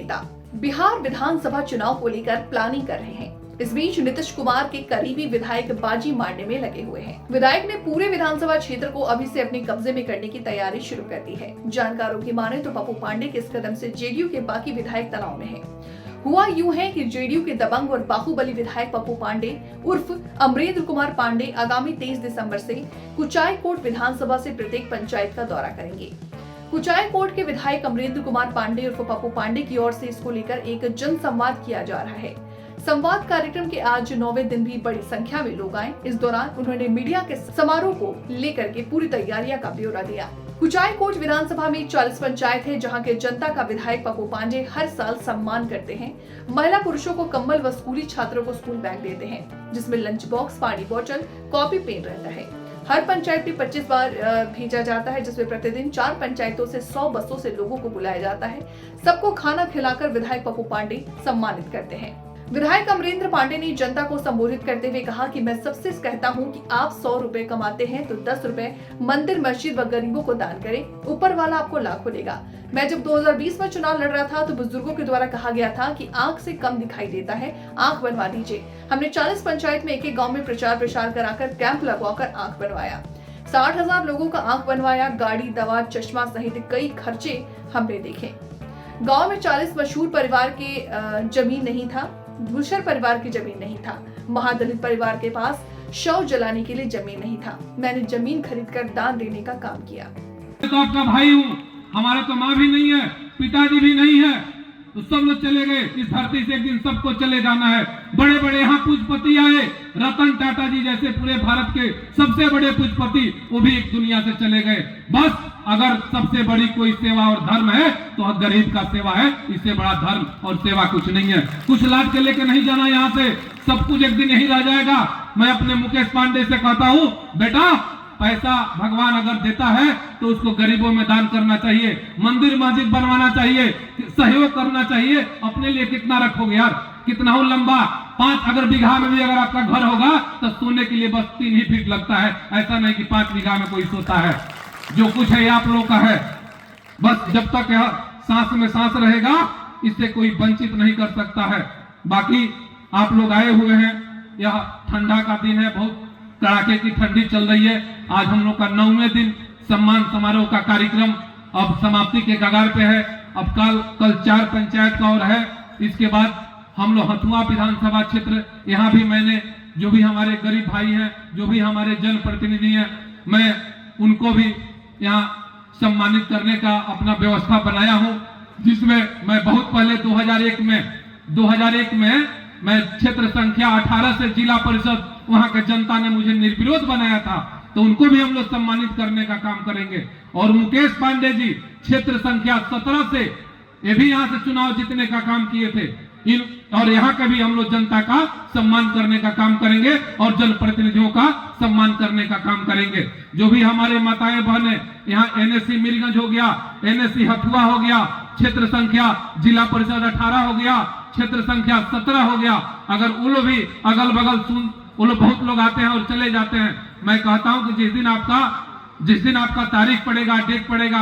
नेता बिहार विधानसभा चुनाव को लेकर प्लानिंग कर रहे हैं। इस बीच नीतीश कुमार के करीबी विधायक बाजी मारने में लगे हुए हैं। विधायक ने पूरे विधानसभा क्षेत्र को अभी से अपने कब्जे में करने की तैयारी शुरू कर दी है। जानकारों की माने तो पप्पू पांडे के इस कदम से जेडीयू के बाकी विधायक तनाव में हैं। हुआ यूं है कि जेडीयू के दबंग और बाहुबली विधायक पप्पू पांडे उर्फ अमरेंद्र कुमार पांडे आगामी 23 दिसंबर से कुचायकोट विधानसभा से प्रत्येक पंचायत का दौरा करेंगे। कुचायकोट के विधायक अमरेंद्र कुमार पांडे उर्फ पप्पू पांडे की ओर से इसको लेकर एक जन संवाद किया जा रहा है। संवाद कार्यक्रम के आज 9वें दिन भी बड़ी संख्या में लोग आए। इस दौरान उन्होंने मीडिया के समारोह को लेकर के पूरी तैयारियां का ब्यौरा दिया। कुचायकोट विधानसभा में 40 पंचायत है, जहां के जनता का विधायक पप्पू पांडे हर साल सम्मान करते हैं। महिला पुरुषों को कंबल व स्कूली छात्रों को स्कूल बैग देते हैं, जिसमें लंच बॉक्स, पानी बोतल, कॉपी, पेन रहता है। हर पंचायत में 25 बार भेजा जाता है, जिसमें प्रतिदिन 4 पंचायतों से 100 बसों से लोगों को बुलाया जाता है। सबको खाना खिलाकर विधायक पप्पू पांडे सम्मानित करते हैं। विधायक अमरेंद्र पांडे ने जनता को संबोधित करते हुए कहा कि मैं सबसे कहता हूं कि आप 100 रुपए कमाते हैं तो 10 रुपए मंदिर, मस्जिद व गरीबों को दान करें। ऊपर वाला आपको लाखों देगा। मैं जब 2020 में चुनाव लड़ रहा था तो बुजुर्गों के द्वारा कहा गया था कि आंख से कम दिखाई देता है, आंख बनवा दीजिए। हमने 40 पंचायत में एक गाँव में प्रचार प्रसार कराकर कैंप लगवाकर आंख बनवाया। 60,000 लोगों का आंख बनवाया। गाड़ी, दवा, चश्मा सहित कई खर्चे हमने देखे। गाँव में 40 मशहूर परिवार के जमीन नहीं था, भूषण परिवार की जमीन नहीं था, महादलित परिवार के पास शव जलाने के लिए जमीन नहीं था। मैंने जमीन खरीदकर दान देने का काम किया। तो आपका भाई हूँ, हमारा तो माँ भी नहीं है, पिताजी भी नहीं है, तो सब लोग चले गए। इस धरती से एक दिन सबको चले जाना है। बड़े बड़े यहाँ पूजपति आए, रतन टाटा जी जैसे पूरे भारत के सबसे बड़े पूजपति, वो भी एक दुनिया से चले गए। बस अगर सबसे बड़ी कोई सेवा और धर्म है तो गरीब का सेवा है। इससे बड़ा धर्म और सेवा कुछ नहीं है। कुछ लाद के लेके नहीं जाना यहाँ से, सब कुछ एक दिन यही रह जाएगा। मैं अपने मुकेश पांडे से कहता हूँ, बेटा पैसा भगवान अगर देता है तो उसको गरीबों में दान करना चाहिए, मंदिर मस्जिद बनवाना चाहिए, सहयोग करना चाहिए। अपने लिए कितना रखोगे यार, कितना हो लंबा 5 अगर बीघा में भी अगर आपका घर होगा तो सोने के लिए बस 3 ही फीट लगता है। ऐसा नहीं कि 5 बीघा में कोई सोता है। जो कुछ है आप लोगों का है। बस जब तक यह सांस में सांस रहेगा, इससे कोई वंचित नहीं कर सकता है। बाकी आप लोग आए हुए हैं, यह ठंडा का दिन है, बहुत कड़ाके की ठंडी चल रही है। आज हम लोग का 9वें दिन सम्मान समारोह का कार्यक्रम अब समाप्ति के कगार पे है। अब कल 4 पंचायत का और है। इसके बाद हम लोग हथुआ विधानसभा क्षेत्र, यहाँ भी मैंने जो भी हमारे गरीब भाई हैं, जो भी हमारे जनप्रतिनिधि हैं, मैं उनको भी यहाँ सम्मानित करने का अपना व्यवस्था बनाया हूँ। जिसमें मैं बहुत पहले 2001 में मैं क्षेत्र संख्या 18 से जिला परिषद, वहां के जनता ने मुझे निर्विरोध बनाया था, तो उनको भी हम लोग सम्मानित करने का काम करेंगे। और मुकेश पांडे जी क्षेत्र संख्या 17 से, ये भी यहाँ से चुनाव जीतने का काम किए थे। और यहाँ का भी हम लोग जनता का सम्मान करने का काम करेंगे और जनप्रतिनिधियों का सम्मान करने का काम करेंगे। जो भी हमारे माताएं बहनें यहाँ एनएससी मीरगंज हो गया, एनएससी हथुआ हो गया, क्षेत्र संख्या जिला परिषद 18 हो गया, क्षेत्र संख्या 17 हो गया, अगर वो लोग भी अगल बगल वो लोग बहुत लोग आते हैं और चले जाते हैं। मैं कहता हूं कि जिस दिन आपका तारीख पड़ेगा, डेट पड़ेगा,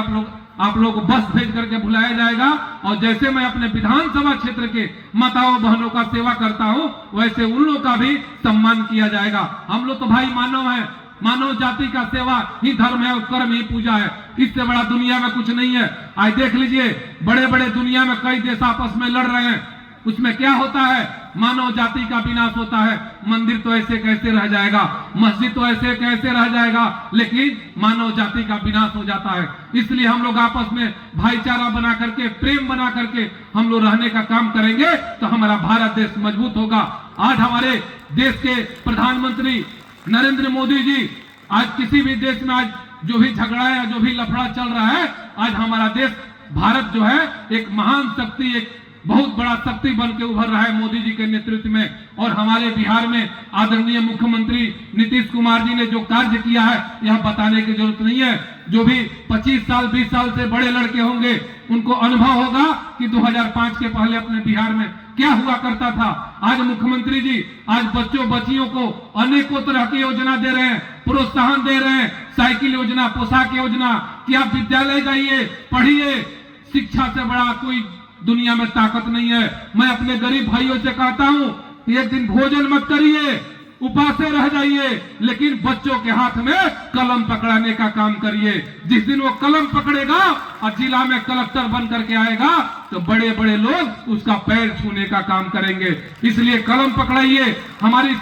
आप लोग को बस भेज करके बुलाया जाएगा। और जैसे मैं अपने विधानसभा क्षेत्र के माताओं बहनों का सेवा करता हूं, वैसे उन लोगों का भी सम्मान किया जाएगा। हम लोग तो भाई मानव है, मानव जाति का सेवा ही धर्म है और कर्म ही पूजा है। इससे बड़ा दुनिया में कुछ नहीं है। आज देख लीजिए, बड़े बड़े दुनिया में कई देश आपस में लड़ रहे हैं, उसमें क्या होता है? मानव जाति का विनाश होता है। मंदिर तो ऐसे कैसे रह जाएगा, मस्जिद तो ऐसे कैसे रह जाएगा, लेकिन मानव जाति का विनाश हो जाता है। इसलिए हम लोग आपस में भाईचारा बना करके, प्रेम बना करके हम लोग रहने का काम करेंगे तो हमारा भारत देश मजबूत होगा। आज हमारे देश के प्रधानमंत्री नरेंद्र मोदी जी, आज किसी भी देश में आज जो भी झगड़ा है, जो भी लफड़ा चल रहा है, आज हमारा देश भारत जो है एक महान शक्ति, एक बहुत बड़ा शक्ति बन के उभर रहा है मोदी जी के नेतृत्व में। और हमारे बिहार में आदरणीय मुख्यमंत्री नीतीश कुमार जी ने जो कार्य किया है, यह बताने की जरूरत नहीं है। जो भी 25 साल 20 साल से बड़े लड़के होंगे, उनको अनुभव होगा कि 2005 के पहले अपने बिहार में क्या हुआ करता था। आज मुख्यमंत्री जी आज बच्चों बच्चियों को अनेकों तरह की योजना दे रहे हैं, प्रोत्साहन दे रहे हैं, साइकिल योजना, पोशाक योजना, कि आप विद्यालय जाइए, पढ़िए। शिक्षा से बड़ा कोई दुनिया में ताकत नहीं है। मैं अपने गरीब भाइयों से कहता हूं कि एक दिन भोजन मत करिए, उपासे रह जाइए, लेकिन बच्चों के हाथ में कलम पकड़ाने का काम करिए। जिस दिन वो कलम पकड़ेगा और जिला में कलेक्टर बन करके आएगा तो बड़े बड़े लोग उसका पैर छूने का काम करेंगे। इसलिए कलम पकड़ाइए। हमारी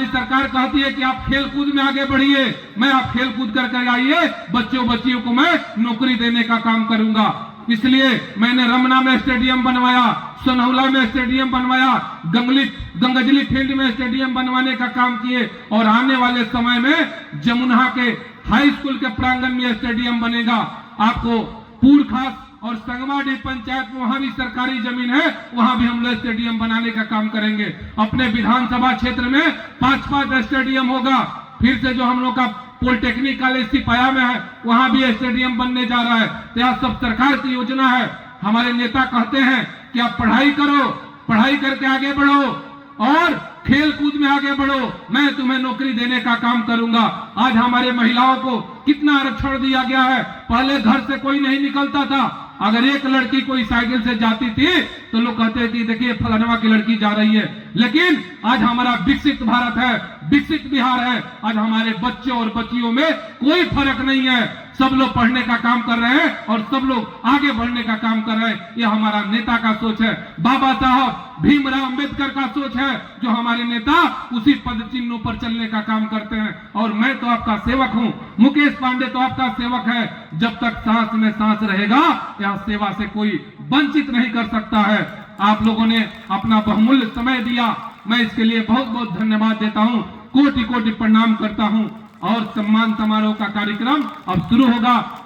सरकार कहती है कि आप खेल कूद में आगे बढ़िए। मैं आप खेल कूद करके आइए, बच्चियों को मैं नौकरी देने का काम करूंगा। इसलिए मैंने रमना में स्टेडियम बनवाया, सोनहौला में स्टेडियम बनवाया, गंगजली फील्ड में स्टेडियम बनवाने का काम किए और आने वाले समय में जमुना के हाई स्कूल के प्रांगण में स्टेडियम बनेगा। आपको पूरखास और संगवाडी पंचायत में वहां भी सरकारी जमीन है, वहां भी हम लोग स्टेडियम बनाने का काम करेंगे। अपने विधानसभा क्षेत्र में 5-5 स्टेडियम होगा। फिर से जो हम लोग का पॉलिटेक्निक कॉलेज सिपाया में है, वहां भी स्टेडियम बनने जा रहा है। तो यह सब सरकार की योजना है। हमारे नेता कहते हैं कि आप पढ़ाई करो, पढ़ाई करके आगे बढ़ो और खेल कूद में आगे बढ़ो, मैं तुम्हें नौकरी देने का काम करूंगा। आज हमारे महिलाओं को कितना आरक्षण दिया गया है। पहले घर से कोई नहीं निकलता था, अगर एक लड़की कोई साइकिल से जाती थी तो लोग कहते कि देखिए फलानवा की लड़की जा रही है। लेकिन आज हमारा विकसित भारत है, विकसित बिहार है। आज हमारे बच्चों और बच्चियों में कोई फर्क नहीं है। सब लोग पढ़ने का काम कर रहे हैं और सब लोग आगे बढ़ने का काम कर रहे हैं। यह हमारा नेता का सोच है, बाबा साहब भीमराव अंबेडकर का सोच है। जो हमारे नेता उसी पद चिन्हों पर चलने का काम करते हैं। और मैं तो आपका सेवक हूं, मुकेश पांडे तो आपका सेवक है। जब तक सांस में सांस रहेगा यह सेवा से कोई वंचित नहीं कर सकता है। आप लोगों ने अपना बहुमूल्य समय दिया, मैं इसके लिए बहुत बहुत धन्यवाद देता हूं, कोटि कोटि प्रणाम करता हूं। और सम्मान समारोह का कार्यक्रम अब शुरू होगा।